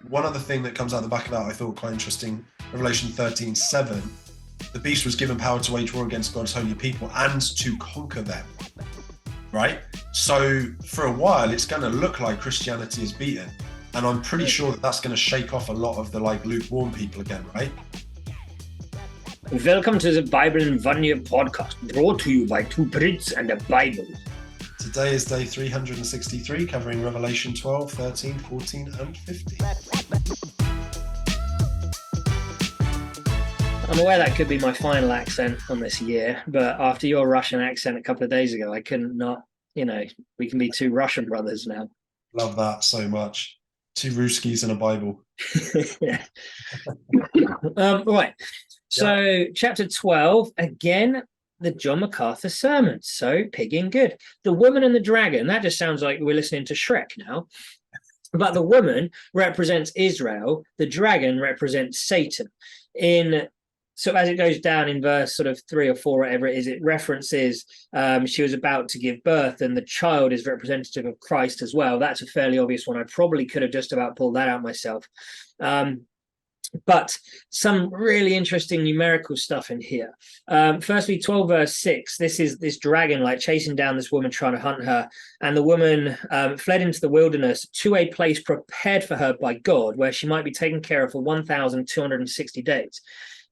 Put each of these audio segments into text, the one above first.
one other thing that comes out the back of that I thought quite interesting, Revelation 13:7, the beast was given power to wage war against God's holy people and to conquer them, right? So for a while, it's going to look like Christianity is beaten. And I'm pretty sure that that's going to shake off a lot of the like lukewarm people again, right? Welcome to the Bible in 1 Year podcast, brought to you by two Brits and a Bible. Today is day 363, covering Revelation 12, 13, 14, and 15. I'm aware that could be my final accent on this year, but after your Russian accent a couple of days ago, I couldn't not, we can be two Russian brothers now. Love that so much. Two Ruskis and a Bible. Right. So chapter 12, again, the John MacArthur sermon. So pigging good. The woman and the dragon, that just sounds like we're listening to Shrek now. But the woman represents Israel. The dragon represents Satan. So as it goes down in verse sort of 3 or 4, whatever it is, it references she was about to give birth, and the child is representative of Christ as well. That's a fairly obvious one. I probably could have just about pulled that out myself. But some really interesting numerical stuff in here. Firstly, 12 verse 6, this is this dragon like chasing down this woman trying to hunt her. And the woman fled into the wilderness to a place prepared for her by God, where she might be taken care of for 1,260 days.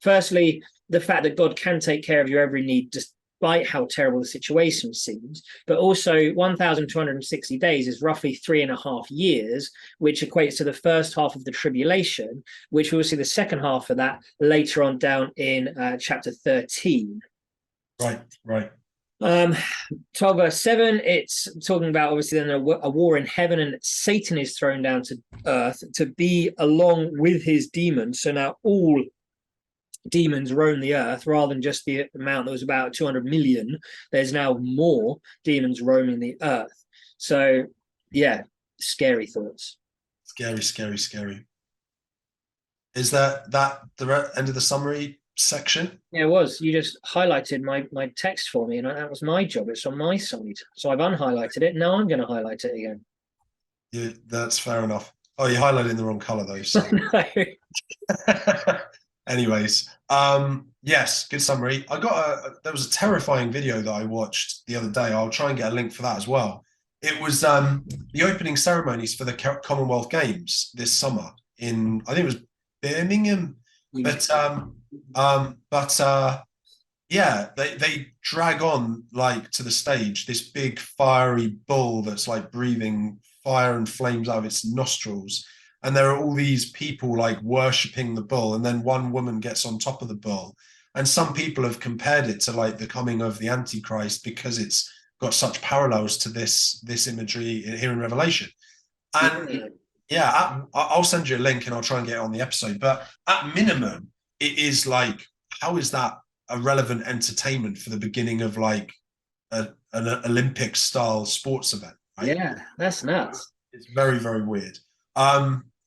Firstly, the fact that God can take care of your every need despite how terrible the situation seems, but also 1,260 days is roughly 3.5 years, which equates to the first half of the tribulation, which we will see the second half of that later on down in chapter 13. Right. 12 verse 7, it's talking about obviously then a war in heaven, and Satan is thrown down to earth to be along with his demons. So now all demons roam the earth rather than just the amount that was about 200 million. There's now more demons roaming the earth. So yeah, scary thoughts. Scary. Is that the end of the summary section? Yeah, it was. You just highlighted my text for me, and that was my job. It's on my side, so I've unhighlighted it. Now I'm going to highlight it again. Yeah, that's fair enough. Oh, you highlighted in the wrong color though. So. No. Anyways, yes, good summary. There was a terrifying video that I watched the other day. I'll try and get a link for that as well. It was the opening ceremonies for the Commonwealth Games this summer I think it was Birmingham. Yeah, they drag on like to the stage this big fiery bull that's like breathing fire and flames out of its nostrils. And there are all these people like worshipping the bull, and then one woman gets on top of the bull. And some people have compared it to like the coming of the Antichrist because it's got such parallels to this imagery here in Revelation. And yeah, I'll send you a link and I'll try and get it on the episode. But at minimum, it is like, how is that a relevant entertainment for the beginning of like an Olympic style sports event? Right? Yeah, that's nuts. It's very, very weird.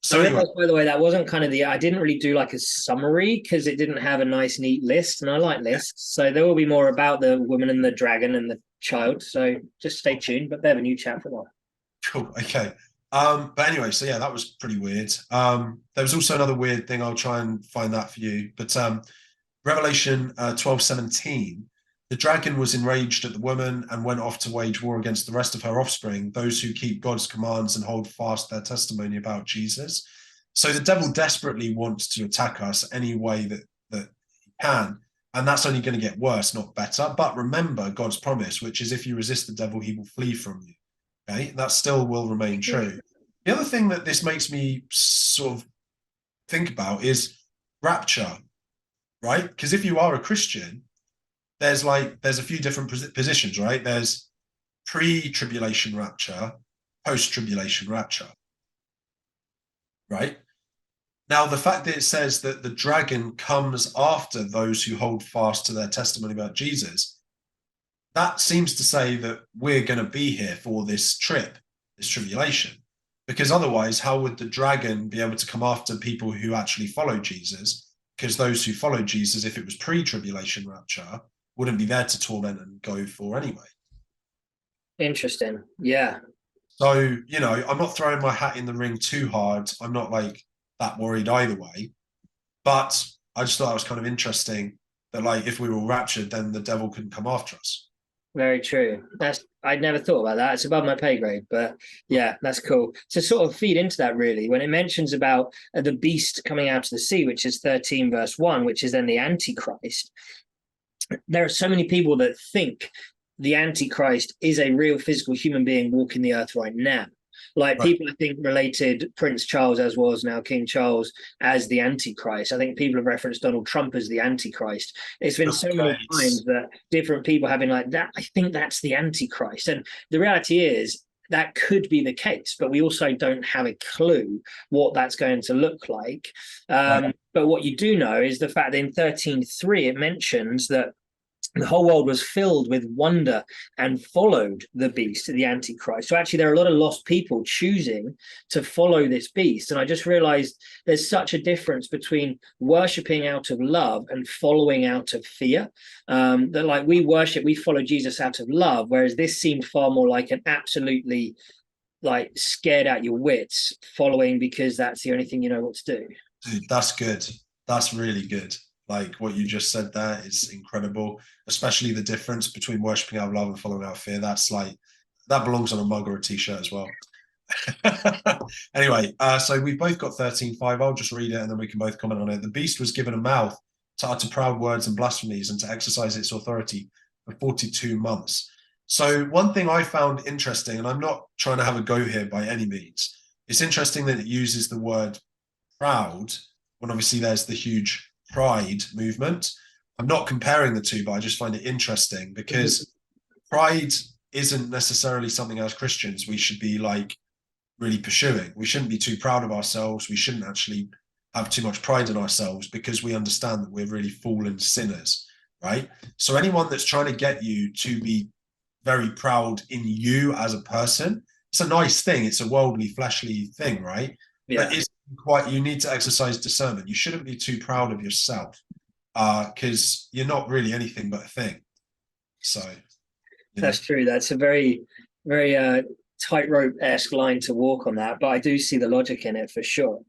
So anyway, by the way, that wasn't kind of I didn't really do like a summary because it didn't have a nice, neat list, and I like lists. So there will be more about the woman and the dragon and the child. So just stay tuned. But they have a new chapter one. Cool. Okay. But anyway, so yeah, that was pretty weird. There was also another weird thing. I'll try and find that for you. But Revelation 12:17. The dragon was enraged at the woman and went off to wage war against the rest of her offspring, those who keep God's commands and hold fast their testimony about Jesus. So the devil desperately wants to attack us any way that he can. And that's only going to get worse, not better. But remember God's promise, which is if you resist the devil, he will flee from you. Okay, that still will remain true. The other thing that this makes me sort of think about is rapture, right? Because if you are a Christian, there's a few different positions, right? There's pre-tribulation rapture, post-tribulation rapture, right? Now, the fact that it says that the dragon comes after those who hold fast to their testimony about Jesus, that seems to say that we're going to be here for this tribulation. Because otherwise, how would the dragon be able to come after people who actually follow Jesus? Because those who follow Jesus, if it was pre-tribulation rapture, wouldn't be there to torment and go for anyway. Interesting. Yeah. So, I'm not throwing my hat in the ring too hard. I'm not like that worried either way. But I just thought it was kind of interesting that, like, if we were all raptured, then the devil couldn't come after us. Very true. I'd never thought about that. It's above my pay grade, but yeah, that's cool. To sort of feed into that, really, when it mentions about the beast coming out of the sea, which is 13 verse 1, which is then the Antichrist. There are so many people that think the Antichrist is a real physical human being walking the earth right now. Like, Right. people, I think, related Prince Charles, as was now King Charles, as the Antichrist. I think people have referenced Donald Trump as the Antichrist. It's been so many times that different people have been like, that, I think that's the Antichrist. And the reality is that could be the case, but we also don't have a clue what that's going to look like. Right. But what you do know is the fact that in 13:3 it mentions that the whole world was filled with wonder and followed the beast, the Antichrist. So actually, there are a lot of lost people choosing to follow this beast. And I just realized there's such a difference between worshipping out of love and following out of fear. That, like, we follow Jesus out of love, whereas this seemed far more like an absolutely, like, scared out your wits following because that's the only thing you know what to do. Dude, that's good. That's really good. Like what you just said there is incredible, especially the difference between worshiping out of love and following out of fear. That's like, that belongs on a mug or a t-shirt as well. Anyway, so we've both got 13:5. I'll just read it and then we can both comment on it. The beast was given a mouth to utter proud words and blasphemies and to exercise its authority for 42 months. So one thing I found interesting, and I'm not trying to have a go here by any means, it's interesting that it uses the word proud when obviously there's the huge pride movement. I'm not comparing the two, but I just find it interesting because pride isn't necessarily something as Christians we should be like really pursuing. We shouldn't be too proud of ourselves. We shouldn't actually have too much pride in ourselves because we understand that we're really fallen sinners, right? So anyone that's trying to get you to be very proud in you as a person, it's a nice thing. It's a worldly, fleshly thing, right? Yeah. But it's quite, you need to exercise discernment. You shouldn't be too proud of yourself because you're not really anything but a thing. So that's true. That's a very, very tightrope-esque line to walk on that, but I do see the logic in it for sure.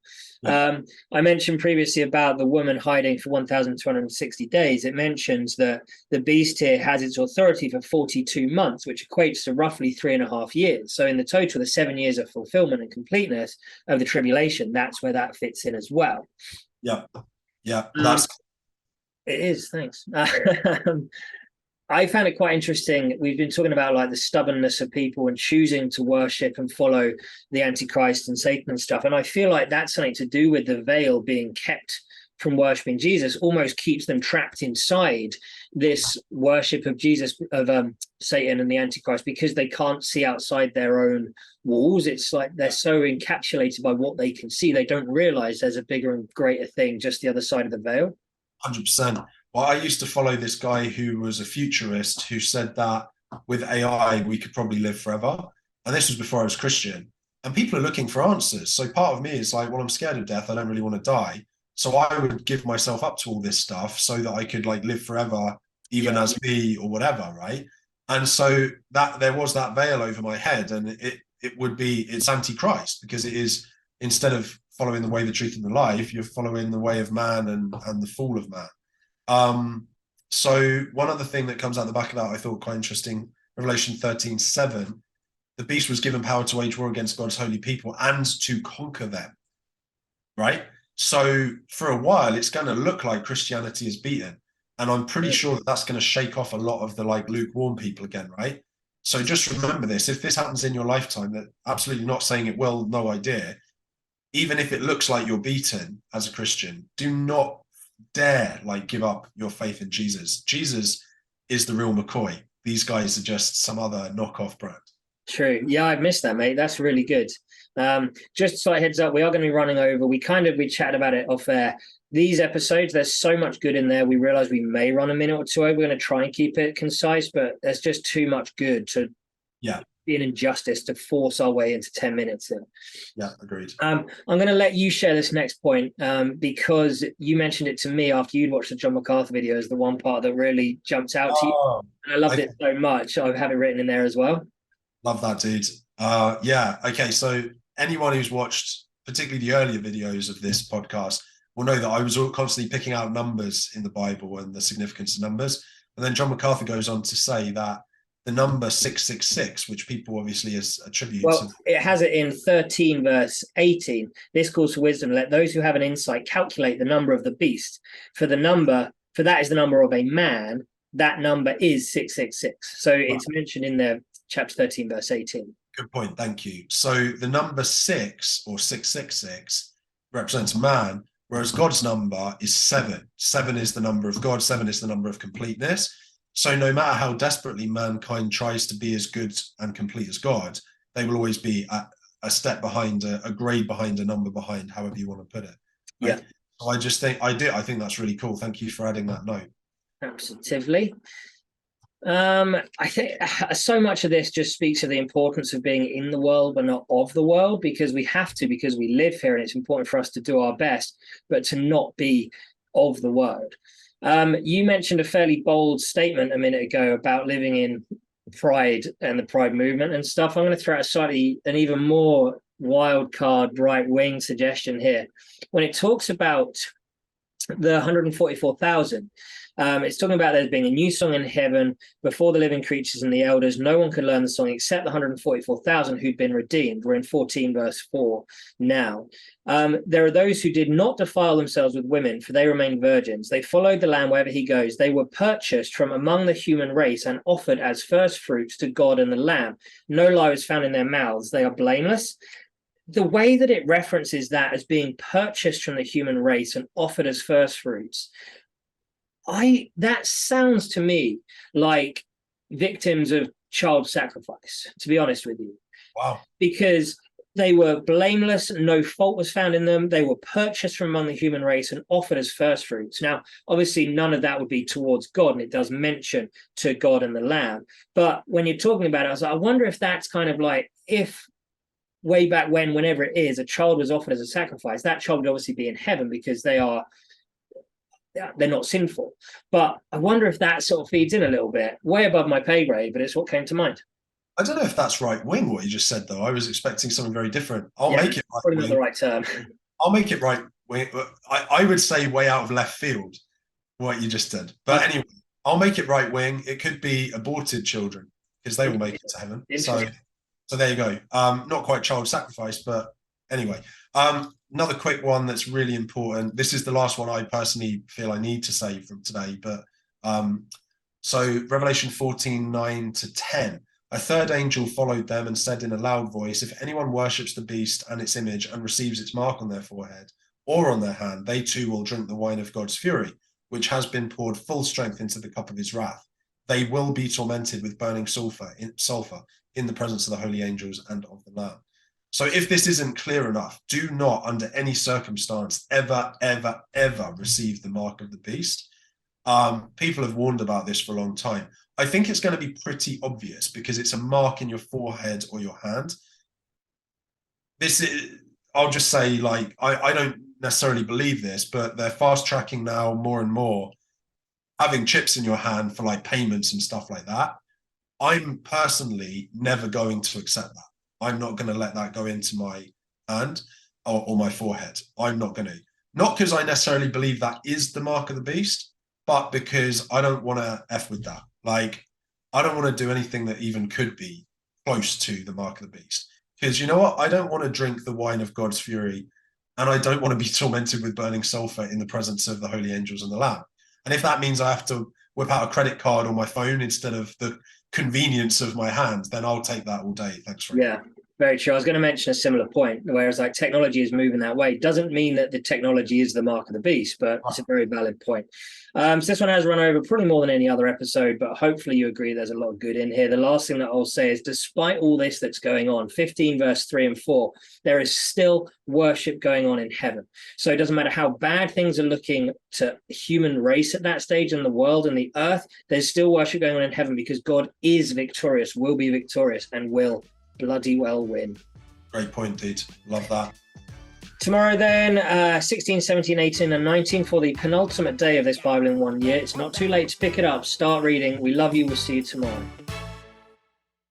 Yeah. I mentioned previously about the woman hiding for 1,260 days. It mentions that the beast here has its authority for 42 months, which equates to roughly 3.5 years. So in the total, the 7 years of fulfillment and completeness of the tribulation, that's where that fits in as well. Yeah. Yeah. That's it is. Thanks. I found it quite interesting. We've been talking about like the stubbornness of people and choosing to worship and follow the Antichrist and Satan and stuff. And I feel like that's something to do with the veil being kept from worshiping Jesus, almost keeps them trapped inside this worship of Jesus, of Satan and the Antichrist, because they can't see outside their own walls. It's like they're so encapsulated by what they can see. They don't realize there's a bigger and greater thing just the other side of the veil. 100%. Well, I used to follow this guy who was a futurist who said that with AI, we could probably live forever. And this was before I was Christian. And people are looking for answers. So part of me is like, well, I'm scared of death. I don't really want to die. So I would give myself up to all this stuff so that I could like live forever, even as me or whatever, right? And so that there was that veil over my head, and it would be, it's antichrist, because it is, instead of following the way, the truth, and the life, you're following the way of man and the fall of man. So one other thing that comes out the back of that I thought quite interesting, Revelation 13:7, the beast was given power to wage war against God's holy people and to conquer them, right? So for a while, it's going to look like Christianity is beaten. And I'm pretty sure that that's going to shake off a lot of the like lukewarm people again, right? So just remember this, if this happens in your lifetime, that absolutely not saying it will, no idea. Even if it looks like you're beaten as a Christian, do not dare like give up your faith in Jesus. Jesus is the real McCoy. These guys are just some other knockoff brand. True. Yeah, I missed that, mate. That's really good. Just so a heads up, we are going to be running over. We chatted about it off air. These episodes, there's so much good in there. We realize we may run a minute or two over. We're going to try and keep it concise, but there's just too much good to be an injustice to force our way into 10 minutes. Yeah, agreed. I'm going to let you share this next point because you mentioned it to me after you'd watched the John MacArthur video as the one part that really jumps out to you. And I loved it so much. I have it written in there as well. Love that, dude. Yeah. Okay. So anyone who's watched particularly the earlier videos of this podcast, will know that I was constantly picking out numbers in the Bible and the significance of numbers. And then John MacArthur goes on to say that the number 666, which people obviously attribute to. It has it in 13 verse 18. This calls for wisdom. Let those who have an insight calculate the number of the beast. For that is the number of a man. That number is 666. So it's mentioned in there, chapter 13, verse 18. Good point. Thank you. So the number 6 or 666 represents man, whereas God's number is 7. 7 is the number of God. 7 is the number of completeness. So no matter how desperately mankind tries to be as good and complete as God, they will always be a step behind, a grade behind, a number behind, however you want to put it. Right? Yeah. So I just think I think that's really cool. Thank you for adding that note. Absolutely. I think so much of this just speaks of the importance of being in the world but not of the world, because we have to, because we live here, and it's important for us to do our best, but to not be of the world. You mentioned a fairly bold statement a minute ago about living in pride and the pride movement and stuff. I'm going to throw out an even more wild card right-wing suggestion here. When it talks about the 144,000, it's talking about there being a new song in heaven before the living creatures and the elders. No one could learn the song except the 144,000 who'd been redeemed. We're in 14 verse 4 now. There are those who did not defile themselves with women, for they remained virgins. They followed the Lamb wherever he goes. They were purchased from among the human race and offered as first fruits to God and the Lamb. No lie was found in their mouths. They are blameless. The way that it references that as being purchased from the human race and offered as first fruits, that sounds to me like victims of child sacrifice, to be honest with you. Wow. Because they were blameless, no fault was found in them. They were purchased from among the human race and offered as first fruits. Now, obviously, none of that would be towards God, and it does mention to God and the Lamb. But when you're talking about it, I was like, I wonder if that's kind of like, if way back when, whenever it is, a child was offered as a sacrifice, that child would obviously be in heaven because they're not sinful. But I wonder if that sort of feeds in a little bit, way above my pay grade, but it's what came to mind. I don't know if that's right wing, what you just said, though. I was expecting something very different. I'll make it right probably wing. Not the right term. I'll make it right wing. I would say way out of left field, what you just did. But anyway, I'll make it right wing. It could be aborted children, because they will make it to heaven. So there you go. Not quite child sacrifice, but anyway. Another quick one that's really important. This is the last one I personally feel I need to say from today. But so Revelation 14:9-10. A third angel followed them and said in a loud voice, if anyone worships the beast and its image and receives its mark on their forehead or on their hand, they too will drink the wine of God's fury, which has been poured full strength into the cup of his wrath. They will be tormented with burning sulfur in the presence of the holy angels and of the Lamb. So if this isn't clear enough, do not under any circumstance ever, ever, ever receive the mark of the beast. People have warned about this for a long time. I think it's going to be pretty obvious because it's a mark in your forehead or your hand. This is, I'll just say, like, I don't necessarily believe this, but they're fast tracking now more and more having chips in your hand for like payments and stuff like that. I'm personally never going to accept that. I'm not going to let that go into my hand or my forehead. I'm not going to. Not because I necessarily believe that is the mark of the beast, but because I don't want to F with that. Like, I don't want to do anything that even could be close to the mark of the beast. Because you know what? I don't want to drink the wine of God's fury, and I don't want to be tormented with burning sulfur in the presence of the holy angels and the Lamb. And if that means I have to whip out a credit card or my phone instead of the convenience of my hand, then I'll take that all day. Thanks for Yeah, very true. I was going to mention a similar point, whereas like technology is moving that way. Doesn't mean that the technology is the mark of the beast, but it's a very valid point. So this one has run over probably more than any other episode, but hopefully you agree there's a lot of good in here. The last thing that I'll say is, despite all this that's going on, 15 verse 3 and 4, there is still worship going on in heaven. So it doesn't matter how bad things are looking to human race at that stage in the world and the earth, there's still worship going on in heaven because God is victorious, will be victorious, and will bloody well win. Great point, dude. Love that. Tomorrow then, 16, 17, 18 and 19 for the penultimate day of this Bible in 1 year. It's not too late to pick it up. Start reading. We love you. We'll see you tomorrow.